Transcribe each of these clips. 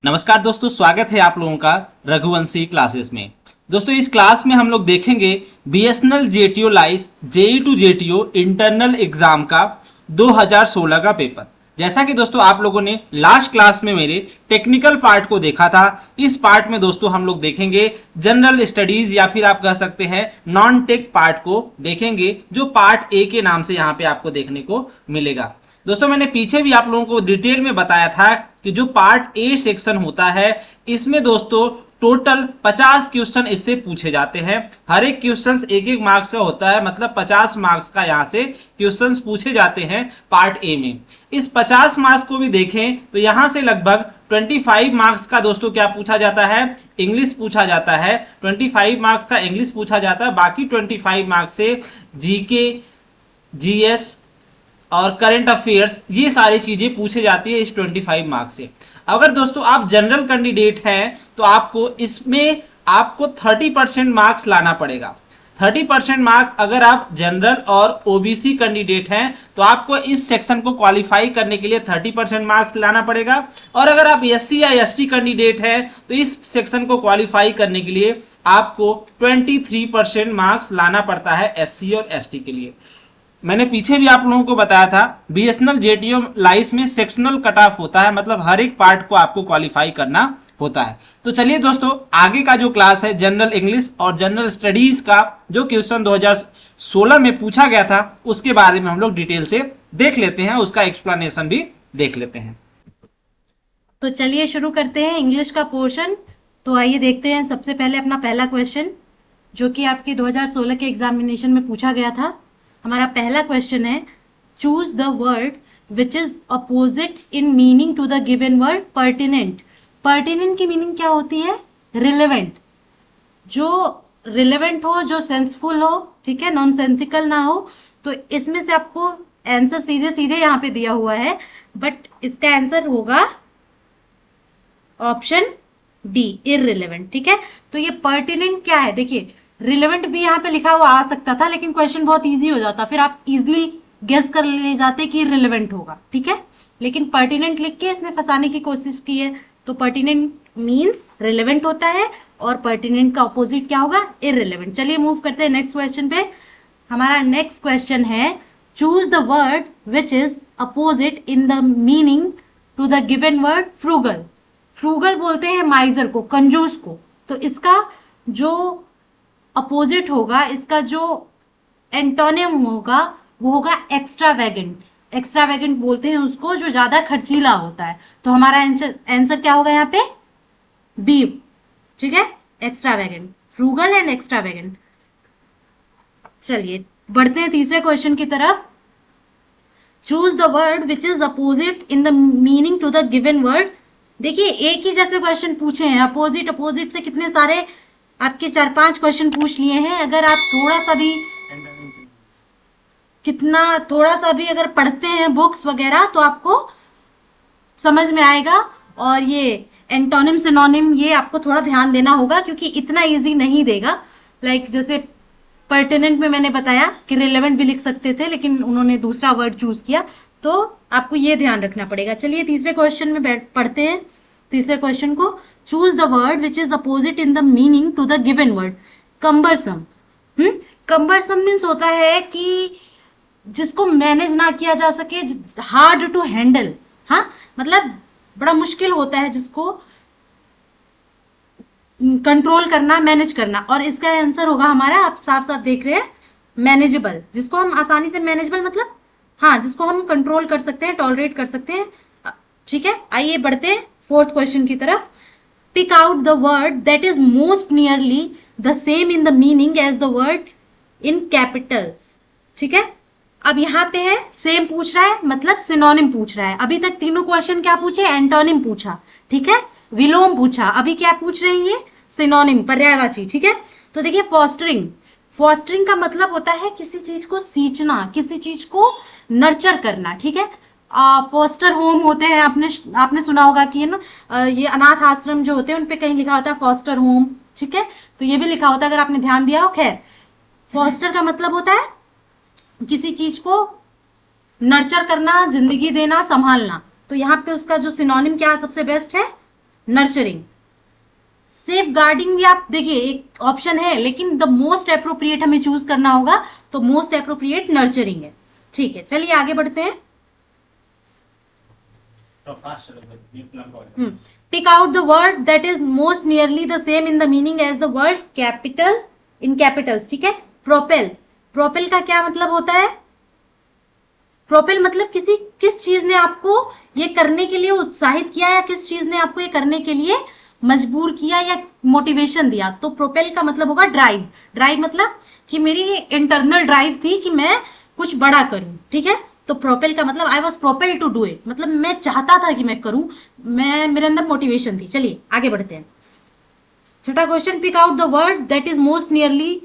नमस्कार दोस्तों, स्वागत है आप लोगों का रघुवंशी क्लासेस में। दोस्तों इस क्लास में हम लोग देखेंगे BSNL JTO LICE JE to JTO internal exam का 2016 का पेपर। जैसा कि दोस्तों आप लोगों ने लास्ट क्लास में मेरे टेक्निकल पार्ट को देखा था, इस पार्ट में दोस्तों हम लोग देखेंगे जनरल स्टडीज या फिर आप कह सकते हैं नॉन टेक पार्ट को देखेंगे, जो पार्ट ए के नाम से यहाँ पे आपको देखने को मिलेगा। दोस्तों मैंने पीछे भी आप लोगों को डिटेल में बताया था कि जो पार्ट ए सेक्शन होता है इसमें दोस्तों टोटल 50 क्वेश्चन इससे पूछे जाते हैं। हर एक क्वेश्चन एक एक मार्क्स का होता है, मतलब 50 मार्क्स का यहाँ से क्वेश्चंस पूछे जाते हैं पार्ट ए में। इस 50 मार्क्स को भी देखें तो यहाँ से लगभग 25 मार्क्स का दोस्तों क्या पूछा जाता है, इंग्लिश पूछा जाता है। 25 मार्क्स का इंग्लिश पूछा जाता है, बाकी 25 मार्क्स से जीके, जीएस और करंट अफेयर्स ये सारी चीजें पूछे जाती है इस 25 मार्क्स से। अगर दोस्तों आप जनरल कैंडिडेट हैं तो आपको इसमें 30% मार्क्स लाना पड़ेगा। 30% मार्क अगर आप जनरल और ओबीसी कैंडिडेट हैं तो आपको इस सेक्शन को क्वालिफाई करने के लिए 30% मार्क्स लाना पड़ेगा। और अगर आप एससी या एसटी कैंडिडेट हैं तो इस सेक्शन को क्वालिफाई करने के लिए आपको 23% मार्क्स लाना पड़ता है एससी और एसटी के लिए। मैंने पीछे भी आप लोगों को बताया था बीएसएनएल जेटीओ लाइस में सेक्शनल कट ऑफ होता है, मतलब हर एक पार्ट को आपको क्वालिफाई करना होता है। तो चलिए दोस्तों आगे का जो क्लास है जनरल इंग्लिश और जनरल स्टडीज का जो क्वेश्चन 2016 में पूछा गया था उसके बारे में हम लोग डिटेल से देख लेते हैं, उसका एक्सप्लेनेशन भी देख लेते हैं। तो चलिए शुरू करते हैं इंग्लिश का पोर्शन। तो आइए देखते हैं सबसे पहले अपना पहला क्वेश्चन जो कि आपके 2016 के एग्जामिनेशन में पूछा गया था। हमारा पहला क्वेश्चन है, choose the word which is opposite in meaning to the given word pertinent. Pertinent की मीनिंग क्या होती है? रिलेवेंट। जो रिलेवेंट हो, जो सेंसफुल हो, ठीक है, नॉनसेंसिकल ना हो। तो इसमें से आपको आंसर सीधे सीधे यहाँ पे दिया हुआ है, बट इसका आंसर होगा ऑप्शन डी, इररिलेवेंट। ठीक है, तो ये पर्टिनेंट क्या है? देखिए रिलेवेंट भी यहाँ पे लिखा हुआ आ सकता था, लेकिन क्वेश्चन बहुत इजी हो जाता, फिर आप इजिली गेस कर ले जाते कि रिलेवेंट होगा। ठीक है, लेकिन पर्टिनेंट लिख के इसने फंसाने की कोशिश की है। तो पर्टिनेंट मींस रिलेवेंट होता है और पर्टिनेंट का ऑपोजिट क्या होगा? इररिलेवेंट। चलिए मूव करते हैं नेक्स्ट क्वेश्चन पे। हमारा नेक्स्ट क्वेश्चन है, choose the word which is opposite in the meaning to the given word frugal. Frugal बोलते हैं माइजर को, कंजूस को। तो इसका जो अपोजिट होगा, इसका जो एंटोनिम होगा वो होगा एक्स्ट्रावेगेंट। एक्स्ट्रावेगेंट बोलते हैं उसको जो ज्यादा खर्चीला होता है। तो हमारा आंसर क्या होगा यहाँ पे? बी। ठीक है, एक्स्ट्रावेगेंट, फ्रूगल एंड एक्स्ट्रावेगेंट। चलिए बढ़ते हैं तीसरे क्वेश्चन की तरफ। Choose the word which is opposite in the meaning to the given word. देखिए एक ही जैसे क्वेश्चन पूछे हैं, अपोजिट अपोजिट से कितने सारे आपके 4-5 क्वेश्चन पूछ लिए हैं। अगर आप थोड़ा सा भी अगर पढ़ते हैं बुक्स वगैरह तो आपको समझ में आएगा। और ये एंटोनिम सिनोनिम ये आपको थोड़ा ध्यान देना होगा, क्योंकि इतना इजी नहीं देगा। लाइक जैसे पर्टिनेंट में मैंने बताया कि रिलेवेंट भी लिख सकते थे, लेकिन उन्होंने दूसरा वर्ड चूज किया, तो आपको ये ध्यान रखना पड़ेगा। चलिए तीसरे क्वेश्चन में पढ़ते हैं तीसरे क्वेश्चन को। Choose the word which is opposite in the meaning to the given word. Cumbersome. Cumbersome means होता है कि जिसको मैनेज ना किया जा सके, हार्ड टू हैंडल। हाँ, मतलब बड़ा मुश्किल होता है जिसको कंट्रोल करना, मैनेज करना। और इसका आंसर होगा हमारा, आप साफ साफ देख रहे हैं, मैनेजेबल। जिसको हम आसानी से, मैनेजेबल मतलब हाँ, जिसको हम कंट्रोल कर सकते हैं, टॉलरेट कर सकते हैं। ठीक है, आइए बढ़ते हैं फोर्थ क्वेश्चन की तरफ। Pick out the word that is most nearly the same in the meaning as the word in capitals. ठीक है, अब यहाँ पे है सेम पूछ रहा है, मतलब सिनोनिम पूछ रहा है। अभी तक तीनों क्वेश्चन क्या पूछे? एंटोनिम पूछा, ठीक है, विलोम पूछा। अभी क्या पूछ रही है? सिनोनिम, पर्यायवाची। ठीक है, तो देखिए फॉस्टरिंग। फॉस्टरिंग का मतलब होता है किसी चीज को सींचना, किसी चीज को नर्चर करना। ठीक है, फॉस्टर होम होते हैं, आपने सुना होगा कि ये अनाथ आश्रम जो होते हैं उन पे कहीं लिखा होता है फॉस्टर होम। ठीक है, तो ये भी लिखा होता है अगर आपने ध्यान दिया हो। खैर, फॉस्टर का मतलब होता है किसी चीज को नर्चर करना, जिंदगी देना, संभालना। तो यहाँ पे उसका जो सिनोनिम क्या सबसे बेस्ट है? नर्चरिंग। सेफ गार्डिंग भी आप देखिए एक ऑप्शन है, लेकिन द मोस्ट अप्रोप्रिएट हमें चूज करना होगा, तो मोस्ट अप्रोप्रिएट नर्चरिंग है। ठीक है, चलिए आगे बढ़ते हैं। Tick out the word that is most nearly the same in the meaning as the word capital in capitals. ठीक है, प्रोपेल। प्रोपेल का क्या मतलब होता है? प्रोपेल मतलब किस चीज ने आपको ये करने के लिए उत्साहित किया, या किस चीज ने आपको ये करने के लिए मजबूर किया या मोटिवेशन दिया। तो प्रोपेल का मतलब होगा ड्राइव। ड्राइव मतलब कि मेरी इंटरनल ड्राइव थी कि मैं कुछ बड़ा करूं। ठीक है, तो प्रोपेल का मतलब I was propel to do it, मतलब मैं चाहता था कि मैं करूं, मेरे अंदर मोटिवेशन थी। चलिए आगे बढ़ते हैं। छठा question, pick out the word that is most nearly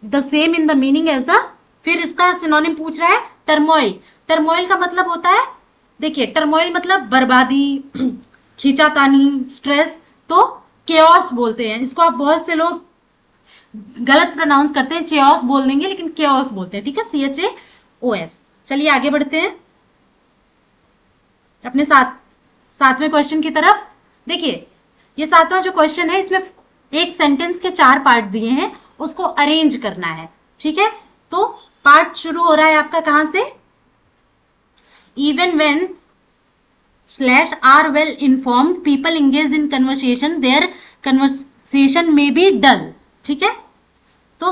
the same in the meaning as the. फिर इसका सिनोनिम पूछ रहा है टर्मोइल। टर्मोइल का मतलब होता है, देखिए टर्मोइल मतलब बर्बादी, खींचातानी, स्ट्रेस। तो केओस बोलते हैं इसको। आप बहुत से लोग गलत प्रोनाउंस करते हैं, चेओस बोल देंगे, लेकिन केओस बोलते हैं। ठीक है, CHAOS। चलिए आगे बढ़ते हैं अपने सातवें क्वेश्चन की तरफ। देखिए ये सातवां जो क्वेश्चन है, इसमें एक सेंटेंस के 4 पार्ट दिए हैं, उसको अरेंज करना है। ठीक है, तो पार्ट शुरू हो रहा है आपका कहां से? Even when /are well informed people engage in conversation, their conversation may be dull। ठीक है, तो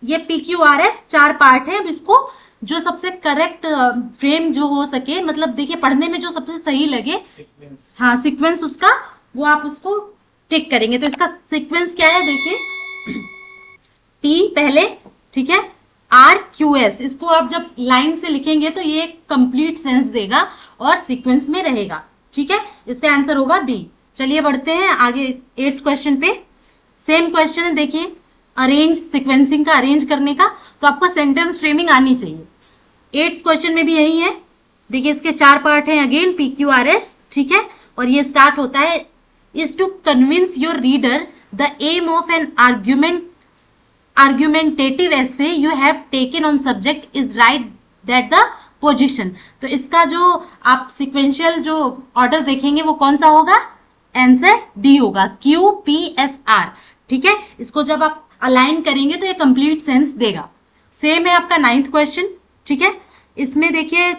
ये PQRS 4 पार्ट है। अब इसको जो सबसे करेक्ट फ्रेम जो हो सके, मतलब देखिए पढ़ने में जो सबसे सही लगे, हाँ सीक्वेंस उसका, वो आप उसको टिक करेंगे। तो इसका सीक्वेंस क्या है? देखिए T पहले, ठीक है, RQS। इसको आप जब लाइन से लिखेंगे तो ये कंप्लीट सेंस देगा और सीक्वेंस में रहेगा। ठीक है, इसका आंसर होगा B। चलिए बढ़ते हैं आगे 8th क्वेश्चन पे। सेम क्वेश्चन है, देखिए अरेंज, सीक्वेंसिंग का, अरेंज करने का। तो आपको सेंटेंस फ्रेमिंग आनी चाहिए। 8th क्वेश्चन में भी यही है। देखिए इसके 4 पार्ट हैं, अगेन PQRS। ठीक है, और ये स्टार्ट होता है is to convince your reader the aim of an argumentative essay you have taken on subject is right that the position। तो इसका जो आप सिक्वेंशियल जो ऑर्डर देखेंगे वो कौन सा होगा? आंसर D होगा, QPSR। ठीक है, इसको जब आप अलाइन करेंगे तो ये कंप्लीट सेंस देगा। सेम है आपका 9th क्वेश्चन। ठीक है, इसमें देखिए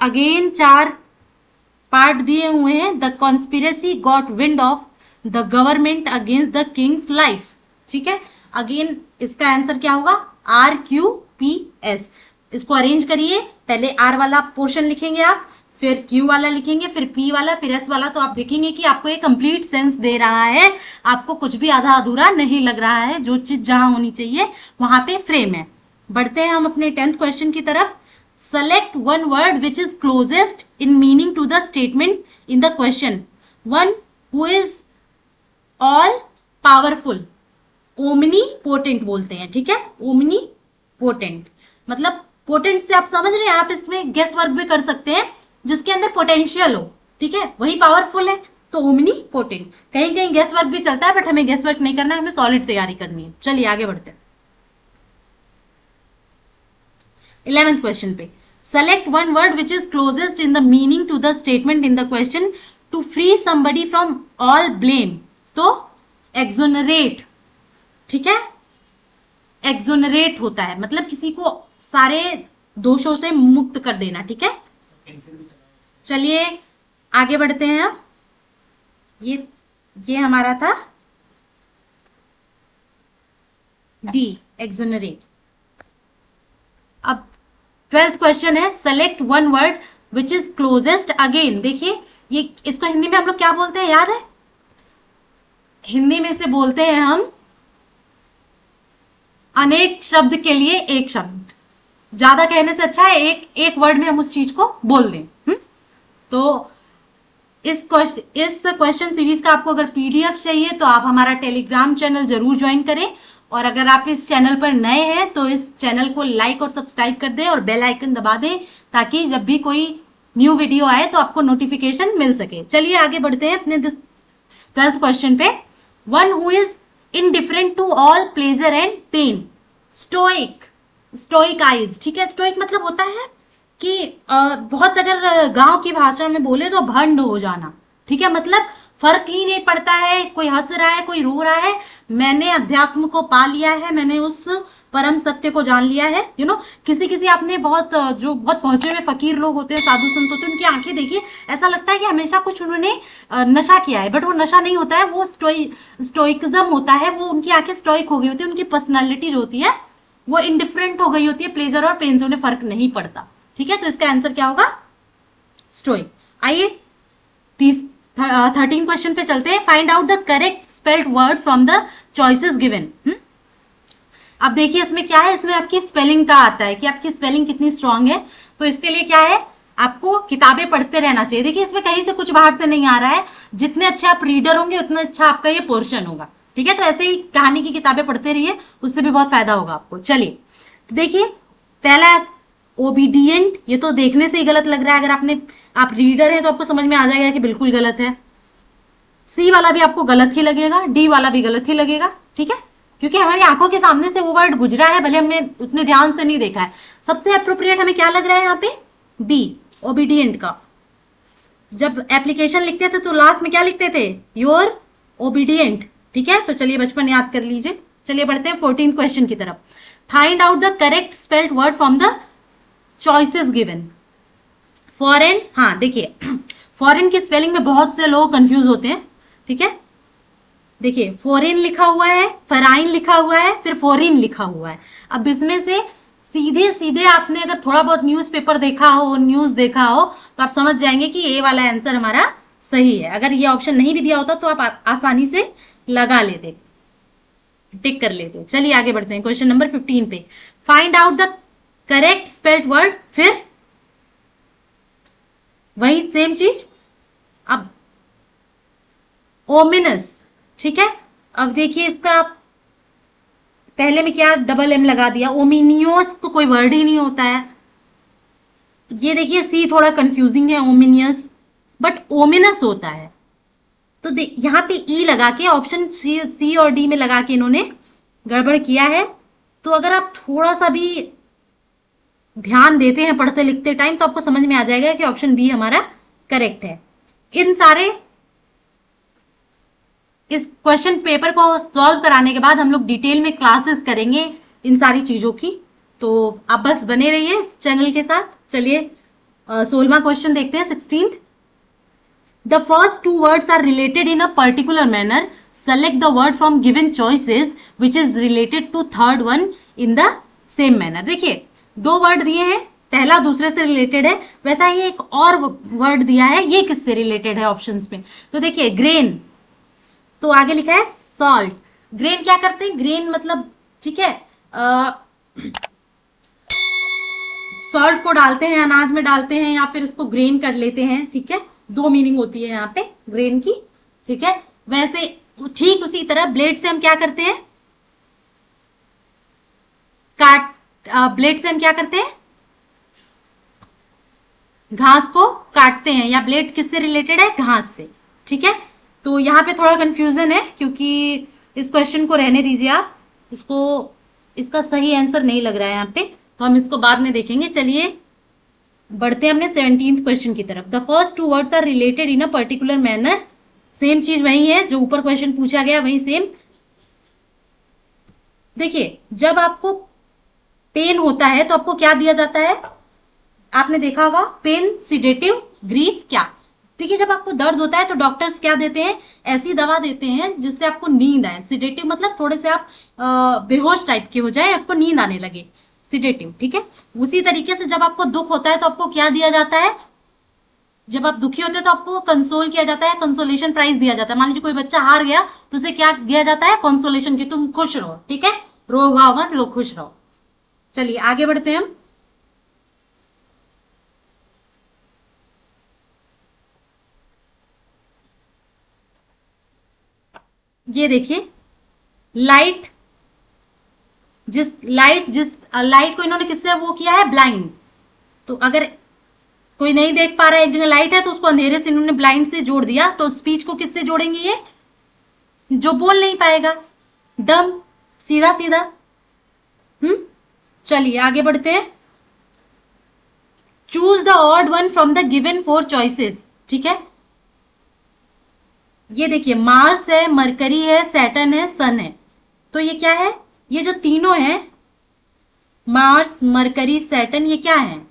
अगेन 4 पार्ट दिए हुए हैं। The conspiracy got wind of the government against the Kings life. ठीक है, अगेन इसका आंसर क्या होगा? RQPS। इसको अरेंज करिए, पहले R वाला पोर्शन लिखेंगे आप, फिर Q वाला लिखेंगे, फिर P वाला, फिर S वाला। तो आप देखेंगे कि आपको ये कंप्लीट सेंस दे रहा है, आपको कुछ भी आधा अधूरा नहीं लग रहा है। जो चीज जहां होनी चाहिए वहां पे फ्रेम है। बढ़ते हैं हम अपने 10th क्वेश्चन की तरफ। Select one word which is closest in meaning to the statement in the question. One who is all powerful, omnipotent बोलते हैं। ठीक है, ओमनी पोटेंट मतलब पोटेंट से आप समझ रहे हैं, आप इसमें गेस वर्क भी कर सकते हैं, जिसके अंदर पोटेंशियल हो। ठीक है, वही पावरफुल है, तो ओमनी पोटेंट। कहीं कहीं गेस वर्क भी चलता है, बट हमें गेस वर्क नहीं करना है, हमें सॉलिड तैयारी करनी है। चलिए आगे बढ़ते हैं 11th क्वेश्चन पे। Select one word which is closest in the meaning to the statement in the question to free somebody from all blame. तो एक्सोनरेट। ठीक है, एक्सोनरेट होता है मतलब किसी को सारे दोषों से मुक्त कर देना। ठीक है, चलिए आगे बढ़ते हैं। अब ये हमारा था D, एक्सोनरेट। अब 12th क्वेश्चन है, select one word which is closest. Again देखिए ये, इसको हिंदी में हम लोग क्या बोलते हैं, याद है? हिंदी में से बोलते हैं हम अनेक शब्द के लिए एक शब्द। ज्यादा कहने से अच्छा है एक वर्ड में हम उस चीज को बोल दें। तो इस क्वेश्चन सीरीज का आपको अगर PDF चाहिए तो आप हमारा टेलीग्राम चैनल जरूर ज्वाइन करें। और अगर आप इस चैनल पर नए हैं तो इस चैनल को लाइक और सब्सक्राइब कर दें और बेल आइकन दबा दें, ताकि जब भी कोई न्यू वीडियो आए तो आपको नोटिफिकेशन मिल सके। चलिए आगे बढ़ते हैं अपने 12th क्वेश्चन पे। One who is indifferent to all pleasure and pain। Stoic, stoic eyes. ठीक है, स्टोइक मतलब होता है कि बहुत, अगर गांव की भाषा में बोले तो भंड हो जाना। ठीक है, मतलब फर्क ही नहीं पड़ता है, कोई हंस रहा है कोई रो रहा है, मैंने अध्यात्म को पा लिया है, मैंने उस परम सत्य को जान लिया है। किसी किसी आपने बहुत जो बहुत पहुंचे हुए फकीर लोग होते हैं, साधु संत होते हैं, उनकी आंखें देखिए, ऐसा लगता है कि हमेशा कुछ उन्होंने नशा किया है, बट वो नशा नहीं होता है, वो स्टोइकिज्म होता है, वो उनकी आंखें स्टोइक हो गई होती है, उनकी पर्सनैलिटी जो होती है वो इंडिफरेंट हो गई होती है, प्लेजर और पेन से उन्हें फर्क नहीं पड़ता। ठीक है, तो इसका आंसर क्या होगा? स्टोइक। आइए 13 क्वेश्चन पे चलते हैं। Find out the correct spelled word from the choices given. अब देखिए इसमें क्या है, इसमें आपकी स्पेलिंग का आता है कि आपकी स्पेलिंग कितनी स्ट्रांग है। तो इसके लिए क्या है, आपको किताबें पढ़ते रहना चाहिए। देखिए इसमें कहीं से कुछ बाहर से नहीं आ रहा है, जितने अच्छे आप रीडर होंगे उतना अच्छा आपका ये पोर्शन होगा। ठीक है, तो ऐसे ही कहानी की किताबें पढ़ते रहिए, उससे भी बहुत फायदा होगा आपको। चलिए तो देखिए पहला ओबीडियंट, ये तो देखने से ही गलत लग रहा है, अगर आप रीडर हैं तो आपको समझ में आ जाएगा कि बिल्कुल गलत है। सी वाला भी आपको गलत ही लगेगा, डी वाला भी गलत ही लगेगा। ठीक है, क्योंकि हमारी आंखों के सामने से वो वर्ड गुजरा है, भले हमने उतने ध्यान से नहीं देखा है। सबसे अप्रोप्रिएट हमें क्या लग रहा है यहाँ पे? बी, ओबीडियंट का। जब एप्लीकेशन लिखते थे तो लास्ट में क्या लिखते थे? Your obedient. ठीक है, तो चलिए बचपन याद कर लीजिए। चलिए बढ़ते हैं 14 क्वेश्चन की तरफ। Find out the correct spelled word from the choices given. Foreign, हाँ देखिए फॉरेन की स्पेलिंग में बहुत से लोग कंफ्यूज होते हैं। ठीक है, देखिए फॉरेन लिखा हुआ है, फराइन लिखा हुआ है, फिर फॉरेन लिखा हुआ है। अब इसमें से सीधे सीधे आपने अगर थोड़ा बहुत न्यूज़पेपर देखा हो, न्यूज देखा हो, तो आप समझ जाएंगे कि ए वाला आंसर हमारा सही है। अगर ये ऑप्शन नहीं भी दिया होता तो आप आसानी से लगा लेते, टिक कर लेते। चलिए आगे बढ़ते हैं क्वेश्चन नंबर 15 पे। Find out the correct spelled word, फिर वही सेम चीज। अब ओमिनस, ठीक है, अब देखिए इसका पहले में क्या डबल एम लगा दिया, ओमिनियस तो कोई वर्ड ही नहीं होता है। ये देखिए सी थोड़ा कंफ्यूजिंग है, ओमिनियस, बट ओमिनस होता है। तो यहाँ पे ई लगा के ऑप्शन सी और डी में लगा के इन्होंने गड़बड़ किया है। तो अगर आप थोड़ा सा भी ध्यान देते हैं पढ़ते लिखते टाइम, तो आपको समझ में आ जाएगा कि ऑप्शन बी हमारा करेक्ट है। इस क्वेश्चन पेपर को सॉल्व कराने के बाद हम लोग डिटेल में क्लासेस करेंगे इन सारी चीजों की, तो आप बस बने रहिए इस चैनल के साथ। चलिए 16वां क्वेश्चन देखते हैं, 16th। The first two words are related in a particular manner, select the word from given choices which is related to third one in the same manner. देखिए दो वर्ड दिए हैं, पहला दूसरे से रिलेटेड है, वैसा ही एक और वर्ड दिया है, ये किससे रिलेटेड है ऑप्शंस में? तो देखिए ग्रेन, तो आगे लिखा है सॉल्ट। ग्रेन क्या करते हैं? ग्रेन मतलब, ठीक है, सॉल्ट को डालते हैं, अनाज में डालते हैं, या फिर इसको ग्रेन कर लेते हैं। ठीक है, दो मीनिंग होती है यहाँ पे ग्रेन की। ठीक है, वैसे ठीक उसी तरह ब्लेड से हम क्या करते हैं? ब्लेड से हम क्या करते हैं? घास को काटते हैं, या ब्लेड किससे रिलेटेड है? घास से। ठीक है, तो यहाँ पे थोड़ा कंफ्यूजन है, क्योंकि इस क्वेश्चन को रहने दीजिए आप, इसका सही आंसर नहीं लग रहा है यहाँ पे, तो हम इसको बाद में देखेंगे। चलिए बढ़ते हैं अपने 17th क्वेश्चन की तरफ। The first two words are related in a particular manner, same चीज वही है जो ऊपर क्वेश्चन पूछा गया, वही सेम। देखिए जब आपको पेन होता है तो आपको क्या दिया जाता है? आपने देखा होगा, पेन, सिडेटिव, ग्रीफ, क्या? देखिए जब आपको दर्द होता है तो डॉक्टर्स क्या देते हैं? ऐसी दवा देते हैं जिससे आपको नींद आए। सिडेटिव मतलब थोड़े से आप बेहोश टाइप के हो जाए, आपको नींद आने लगे, सिडेटिव। ठीक है, उसी तरीके से जब आपको दुख होता है तो आपको क्या दिया जाता है? जब आप दुखी होते हैं तो आपको कंसोल किया जाता है, कंसोलेशन प्राइज दिया जाता है। मान लीजिए कोई बच्चा हार गया तो उसे क्या दिया जाता है? कंसोलेशन, की तुम खुश रहो। ठीक है, रो गाओ मत, लो खुश रहो। चलिए आगे बढ़ते हैं हम। ये देखिए लाइट, जिस लाइट को इन्होंने किससे वो किया है? ब्लाइंड। तो अगर कोई नहीं देख पा रहा है, एक जगह लाइट है तो उसको अंधेरे से इन्होंने ब्लाइंड से जोड़ दिया, तो स्पीच को किससे जोड़ेंगे? ये जो बोल नहीं पाएगा, डम, सीधा सीधा। चलिए आगे बढ़ते हैं। Choose the odd one from the given 4 choices. ठीक है, ये देखिए मार्स है, मरकरी है, सैटर्न है, सन है। तो ये क्या है, ये जो तीनों है, मार्स, मरकरी, सैटर्न, ये क्या है?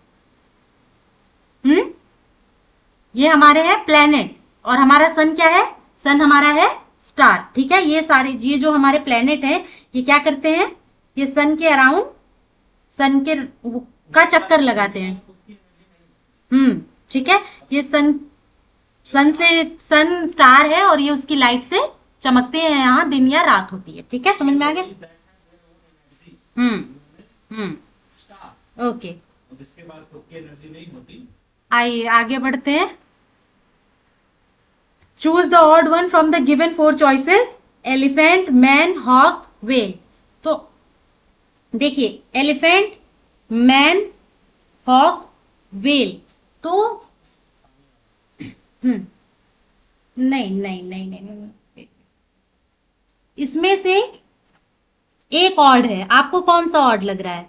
ये हमारे है प्लेनेट। और हमारा सन क्या है? सन हमारा है स्टार। ठीक है, ये सारे ये जो हमारे प्लेनेट है, ये क्या करते हैं? ये सन के अराउंड, सन के का चक्कर लगाते हैं। ठीक है, ये सन, सन से, सन स्टार है और ये उसकी लाइट से चमकते हैं, यहाँ दिन या रात होती है। ठीक है, समझ में आ गया? ओके, जिसके पास खुद की एनर्जी नहीं होती। आइए आगे बढ़ते हैं। Choose the odd one from the given 4 choices, elephant, man, hawk, whale. तो देखिए, एलिफेंट, मैन, हॉक, व्हेल। तो नहीं नहीं नहीं नहीं नहीं, इसमें से एक ऑड है। आपको कौन सा ऑड लग रहा है?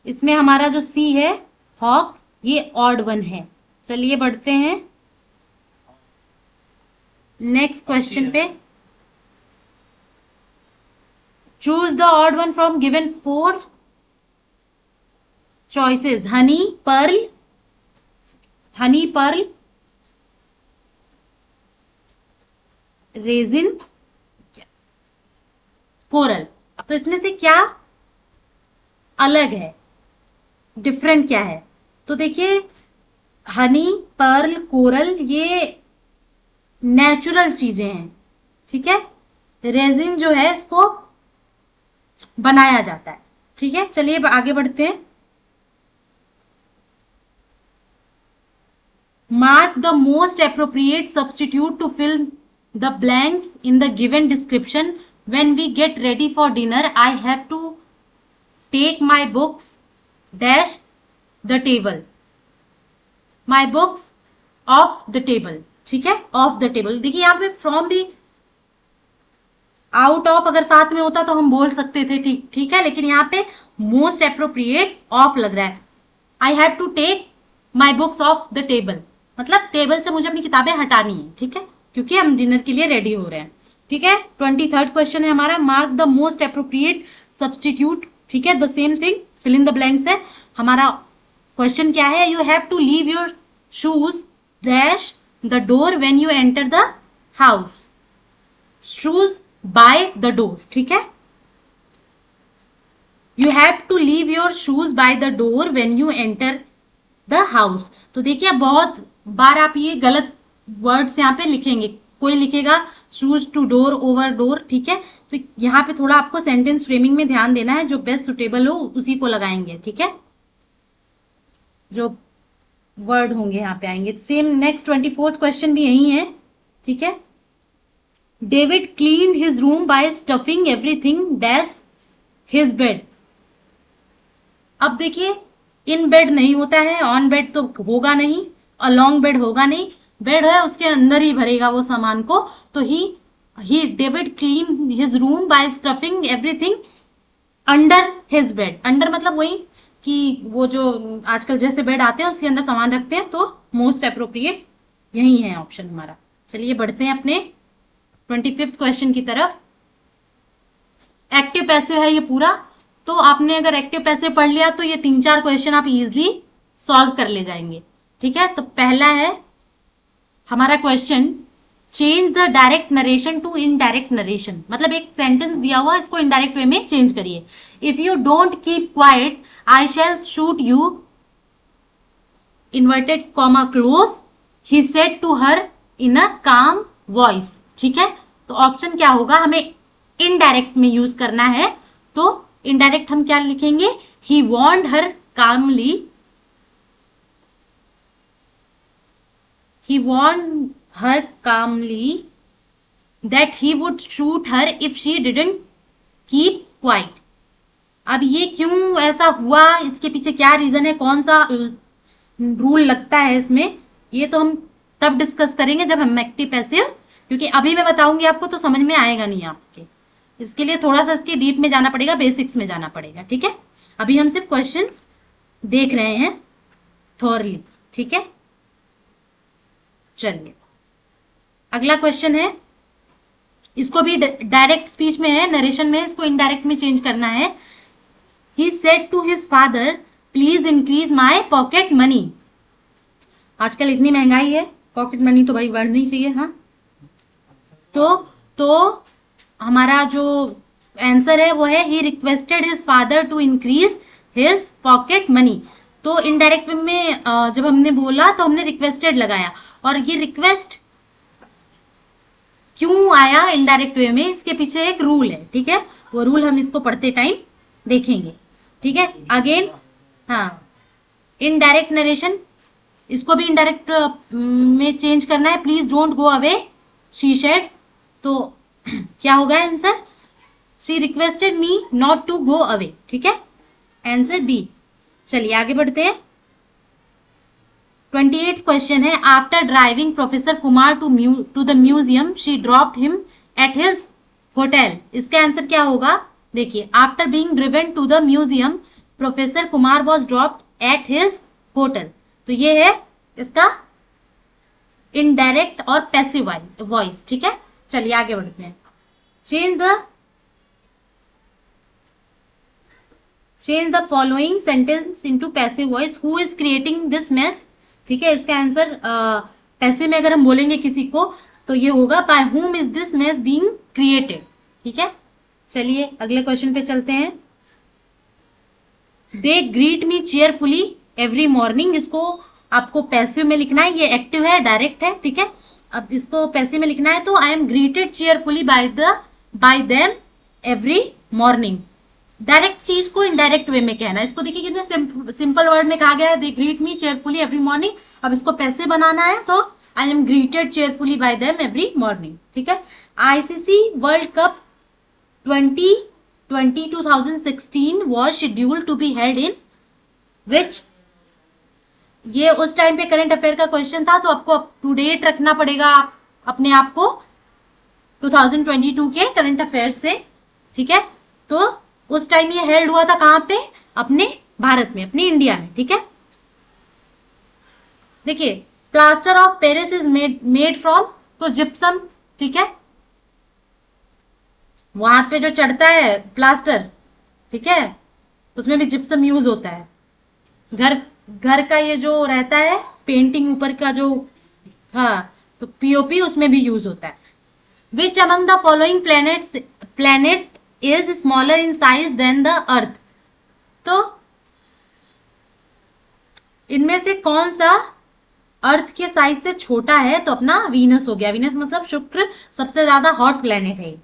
इसमें हमारा जो सी है, हॉक, ये ऑड वन है। चलिए बढ़ते हैं नेक्स्ट क्वेश्चन पे। Choose the odd one from given 4 choices, honey, pearl, honey, pearl, resin, coral. तो इसमें से क्या अलग है, डिफरेंट क्या है? तो देखिए, हनी, पर्ल, कोरल, ये नेचुरल चीजें हैं। ठीक है, रेजिन जो है इसको बनाया जाता है। ठीक है, चलिए आगे बढ़ते हैं। Mark the most appropriate substitute to fill the blanks in the given description. When we get ready for dinner I have to take my books dash the table, my books off the table. ठीक है, of the table. देखिए यहाँ पे from भी out of अगर साथ में होता तो हम बोल सकते थे, ठीक है, लेकिन यहाँ पे मोस्ट अप्रोप्रिएट ऑफ लग रहा है। I have to take my books off the table, मतलब टेबल से मुझे अपनी किताबें हटानी है। ठीक है, क्योंकि हम डिनर के लिए रेडी हो रहे हैं। ठीक है, 23rd क्वेश्चन है हमारा, mark the most appropriate substitute. ठीक है, the same thing, fill in the blanks है हमारा। क्वेश्चन क्या है? You have to leave your shoes dash the door when you enter the house, shoes by the door. ठीक है, you have to leave your shoes by the door when you enter the house. तो देखिए, बहुत बार आप ये गलत words यहाँ पे लिखेंगे। कोई लिखेगा shoes to door, over door. ठीक है, तो यहाँ पे थोड़ा आपको सेंटेंस फ्रेमिंग में ध्यान देना है, जो बेस्ट सुटेबल हो उसी को लगाएंगे। ठीक है, जो वर्ड होंगे यहाँ पे आएंगे। सेम नेक्स्ट 24th क्वेश्चन भी यही है। ठीक है, David cleaned his room by stuffing everything dash his bed. अब देखिए, इन बेड नहीं होता है, ऑन बेड तो होगा नहीं, अलोंग बेड होगा नहीं, बेड है उसके अंदर ही भरेगा वो सामान को। तो he David clean his room by stuffing everything under his bed. Under मतलब वही कि वो जो आजकल जैसे बेड आते हैं उसके अंदर सामान रखते हैं। तो मोस्ट अप्रोप्रिएट यही है ऑप्शन हमारा। चलिए बढ़ते हैं अपने 25th क्वेश्चन की तरफ। एक्टिव पैसिव है ये पूरा। तो आपने अगर एक्टिव पैसिव पढ़ लिया तो ये 3-4 क्वेश्चन आप इजिली सॉल्व कर ले जाएंगे। ठीक है, तो पहला है हमारा question, change the direct narration to indirect narration. मतलब एक सेंटेंस दिया हुआ, इसको इनडायरेक्ट वे में चेंज करिए। If you don't keep quiet I shall shoot you, inverted comma close, he said to her in a calm voice. ठीक है, तो ऑप्शन क्या होगा? हमें इनडायरेक्ट में यूज करना है। तो इनडायरेक्ट हम क्या लिखेंगे? ही वॉन्ड हर कामली, he warned her calmly that he would shoot her if she didn't keep quiet. अब ये क्यों ऐसा हुआ, इसके पीछे क्या रीजन है, कौन सा रूल लगता है इसमें, ये तो हम तब डिस्कस करेंगे जब हम एक्टिव पैसिव, क्योंकि अभी मैं बताऊंगी आपको तो समझ में आएगा नहीं आपके। इसके लिए थोड़ा सा इसके डीप में जाना पड़ेगा, बेसिक्स में जाना पड़ेगा। ठीक है, अभी हम सिर्फ क्वेश्चंस देख रहे हैं थॉरली। ठीक है, चलिए अगला क्वेश्चन है, इसको भी डायरेक्ट स्पीच में है, नरेशन में है, इसको इनडायरेक्ट में चेंज करना है। He said to his father please increase my pocket money. आजकल इतनी महंगाई है, पॉकेट मनी तो भाई बढ़नी चाहिए। हाँ, तो हमारा जो आंसर है वो है he requested his father to increase his pocket money. तो इनडायरेक्ट में जब हमने बोला तो हमने रिक्वेस्टेड लगाया, और ये रिक्वेस्ट क्यों आया इनडायरेक्ट वे में, इसके पीछे एक रूल है, ठीक है, वो रूल हम इसको पढ़ते टाइम देखेंगे, ठीक है। अगेन हाँ, इनडायरेक्ट नरेशन, इसको भी इनडायरेक्ट में चेंज करना है। Please don't go away she said, तो क्या होगा answer, she requested me not to go away, ठीक है, आंसर बी। चलिए आगे बढ़ते हैं। 28th क्वेश्चन है, after driving professor Kumar to the museum she dropped him at his hotel. इसका आंसर क्या होगा, देखिए, after being driven to the museum professor Kumar was dropped at his hotel. तो ये है इसका इनडायरेक्ट और पैसिव वॉइस, ठीक है। चलिए आगे बढ़ते हैं। Change the following sentence into passive voice. Who is creating this mess, ठीक है, इसका आंसर पैसिव में अगर हम बोलेंगे किसी को तो ये होगा by whom is this mess being created, ठीक है। चलिए अगले क्वेश्चन पे चलते हैं। दे greet me cheerfully every morning, इसको आपको पैसिव में लिखना है, ये एक्टिव है, डायरेक्ट है, ठीक है। अब इसको पैसिव में लिखना है, तो I am greeted cheerfully by them every morning. Direct चीज को इनडायरेक्ट वे में कहना है। इसको देखिए कितने सिंपल वर्ड में कहा गया है, they greet me cheerfully every morning. अब इसको पैसे बनाना है, तो I am greeted cheerfully by them every morning, ठीक है। ICC World Cup 2016 was scheduled to be held in which, ये उस टाइम पे करंट अफेयर का क्वेश्चन था, तो आपको अप टू डेट रखना पड़ेगा अपने आप को 2022 के करंट अफेयर से, ठीक है। तो उस टाइम ये हेल्ड हुआ था कहां पे, अपने भारत में, अपने इंडिया में, ठीक है। देखिए, plaster of Paris is made from, तो जिप्सम, ठीक है, वो हाथ पे जो चढ़ता है प्लास्टर, ठीक है, उसमें भी जिप्सम यूज होता है। घर का ये जो रहता है पेंटिंग ऊपर का जो, हाँ, तो पीओपी उसमें भी यूज होता है। Which among the following planet is smaller in size than the earth, तो इनमें से कौन सा अर्थ के साइज से छोटा है, तो अपना वीनस हो गया। वीनस मतलब शुक्र सबसे ज्यादा हॉट प्लेनेट है।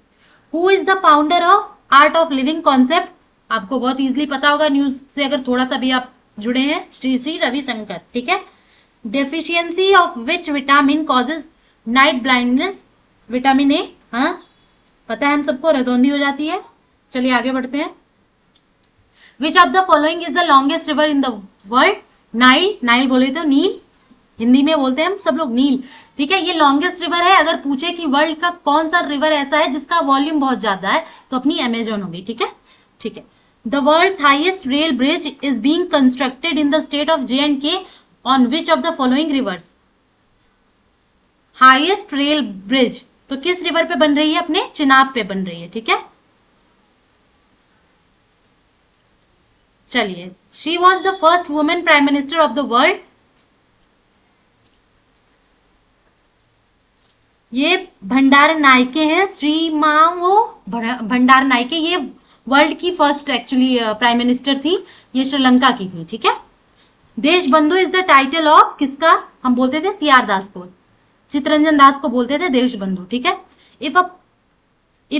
Who is the founder of art of living concept, आपको बहुत इजीली पता होगा, न्यूज से अगर थोड़ा सा भी आप जुड़े हैं, श्री रविशंकर, ठीक है। Deficiency of which vitamin causes night blindness, vitamin A, हाँ पता है हम सबको, रतौंधी हो जाती है। चलिए आगे बढ़ते हैं। विच of the following is the longest river in the world, Nile बोले तो नील, हिंदी में बोलते हैं हम सब लोग नील, ठीक है, ये लॉन्गेस्ट रिवर है। अगर पूछे कि वर्ल्ड का कौन सा रिवर ऐसा है जिसका वॉल्यूम बहुत ज्यादा है, तो अपनी अमेजोन होगी, ठीक है, ठीक है। The world's highest rail bridge is being constructed in the state of J&K on which of the following rivers. Highest rail bridge तो किस रिवर पे बन रही है, अपने चिनाब पे बन रही है, ठीक है। चलिए, she was the first women prime minister of the world, ये भंडार नायके हैं, श्री मां वो भंडार नायके, ये वर्ल्ड की फर्स्ट एक्चुअली प्राइम मिनिस्टर थी, ये श्रीलंका की थी, ठीक है। देश बंधु इज द टाइटल ऑफ किसका, हम बोलते थे CR दास को, चितरंजन दास को बोलते थे देश बंधु, ठीक है। If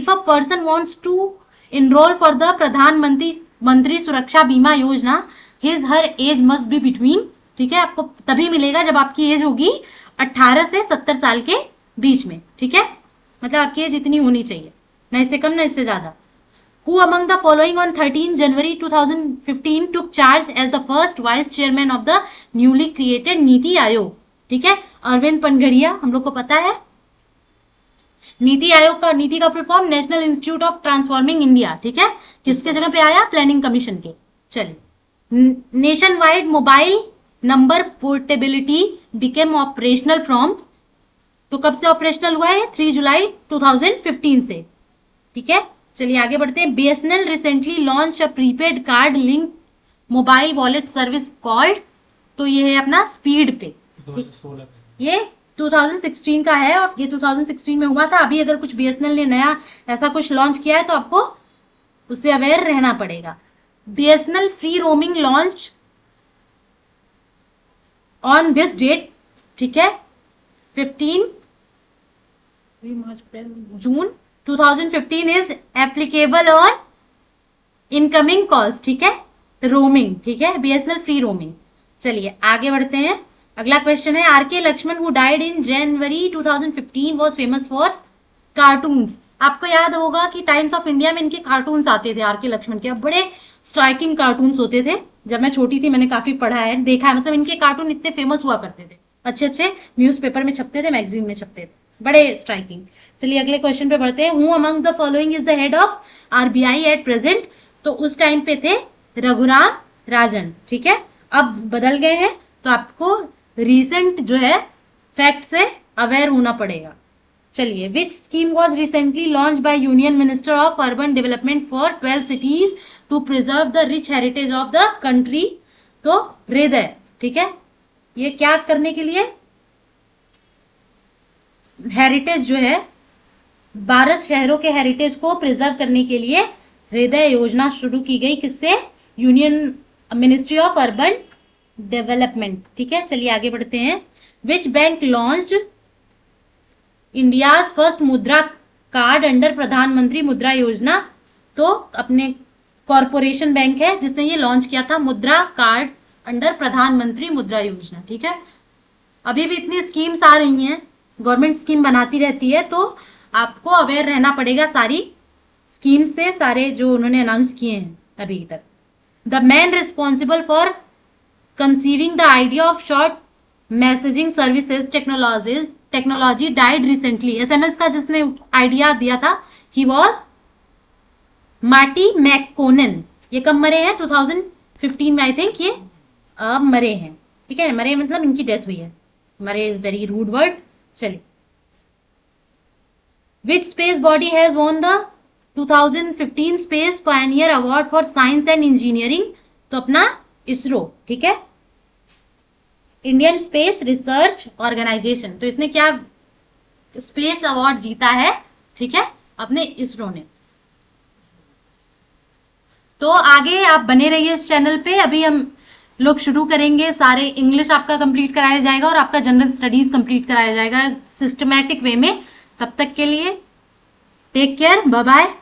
a person wants to enroll for the Pradhan Mantri Suraksha Bima Yojana, his her age must be between, ठीक है, आपको तभी मिलेगा जब आपकी एज होगी 18 से 70 साल के बीच में, ठीक है, मतलब आपकी एज इतनी होनी चाहिए, ना इससे कम ना इससे ज्यादा। Who among the following on 13 January 2015 took charge as the first vice chairman of the newly created NITI Aayog, ठीक है, अरविंद पनगड़िया, हम लोग को पता है। नीति आयोग का, नीति का full form national institute of transforming India, ठीक है, किसके जगह पे आया, प्लानिंग कमीशन के। चलिए, nation wide mobile number portability became operational from, तो कब से ऑपरेशनल हुआ है? 3 जुलाई 2015 से। ठीक है, चलिए आगे बढ़ते हैं। BSNL recently launch a prepaid card link mobile wallet service called, तो ये है अपना स्पीड पे। 2016 ये 2016 का है और ये 2016 में हुआ था। अभी अगर कुछ बीएसएनएल ने नया ऐसा कुछ लॉन्च किया है तो आपको उससे अवेयर रहना पड़ेगा। BSNL free roaming launch on this date, ठीक है, 15 June 2015 is applicable on incoming calls, ठीक है, रोमिंग, ठीक है, बीएसएनएल फ्री रोमिंग। चलिए आगे बढ़ते हैं। अगला क्वेश्चन है, R K Laxman who died in January 2015 was famous for cartoons. आपको याद होगा कि टाइम्स ऑफ इंडिया में इनके कार्टून्स आते थे, आर के लक्ष्मण के। बड़े स्ट्राइकिंग कार्टून्स होते थे। जब मैं छोटी थी मैंने काफी पढ़ा है, देखा है, मतलब इनके कार्टून इतने फेमस हुआ करते थे, अच्छे अच्छे न्यूज़पेपर में छपते थे, मैगजीन में छपते थे, बड़े स्ट्राइकिंग। चलिए अगले क्वेश्चन पे बढ़ते हैं। Who among the following is the head of RBI at present, तो उस टाइम पे थे रघुराम राजन, ठीक है, अब बदल गए हैं, तो आपको रीसेंट जो है फैक्ट से अवेयर होना पड़ेगा। चलिए, which scheme was recently launch by union minister of urban development for 12 cities to preserve the rich heritage of the country, तो हृदय, ठीक है, ये क्या करने के लिए? हेरिटेज जो है 12 शहरों के हेरिटेज को प्रिजर्व करने के लिए हृदय योजना शुरू की गई। किससे? Union ministry of urban development, ठीक है। चलिए आगे बढ़ते हैं। Which bank launched India's first मुद्रा कार्ड अंडर प्रधानमंत्री मुद्रा योजना, तो अपने कॉरपोरेशन बैंक है जिसने ये लॉन्च किया था मुद्रा कार्ड अंडर प्रधानमंत्री मुद्रा योजना, ठीक है। अभी भी इतनी स्कीम्स आ रही हैं, गवर्नमेंट स्कीम बनाती रहती है, तो आपको अवेयर रहना पड़ेगा सारी स्कीम से, सारे जो उन्होंने अनाउंस किए हैं अभी तक। The man responsible for conceiving the idea of short messaging services technology died recently, SMS का जिसने आइडिया दिया था, he was मार्टी मैककोनन। ये कब मरे हैं? 2015 में आई थिंक ये अब मरे हैं, ठीक है, मरे मतलब इनकी डेथ हुई है, मरे इज वेरी रूड वर्ड। चलिए, which space body has won the 2015 space pioneer award for science and engineering, तो अपना इसरो, ठीक है, इंडियन स्पेस रिसर्च ऑर्गेनाइजेशन, तो इसने क्या स्पेस अवार्ड जीता है, ठीक है, अपने इसरो ने। तो आगे आप बने रहिए इस चैनल पे। अभी हम लोग शुरू करेंगे, सारे इंग्लिश आपका कंप्लीट कराया जाएगा और आपका जनरल स्टडीज कंप्लीट कराया जाएगा सिस्टमैटिक वे में। तब तक के लिए टेक केयर, बाय बाय।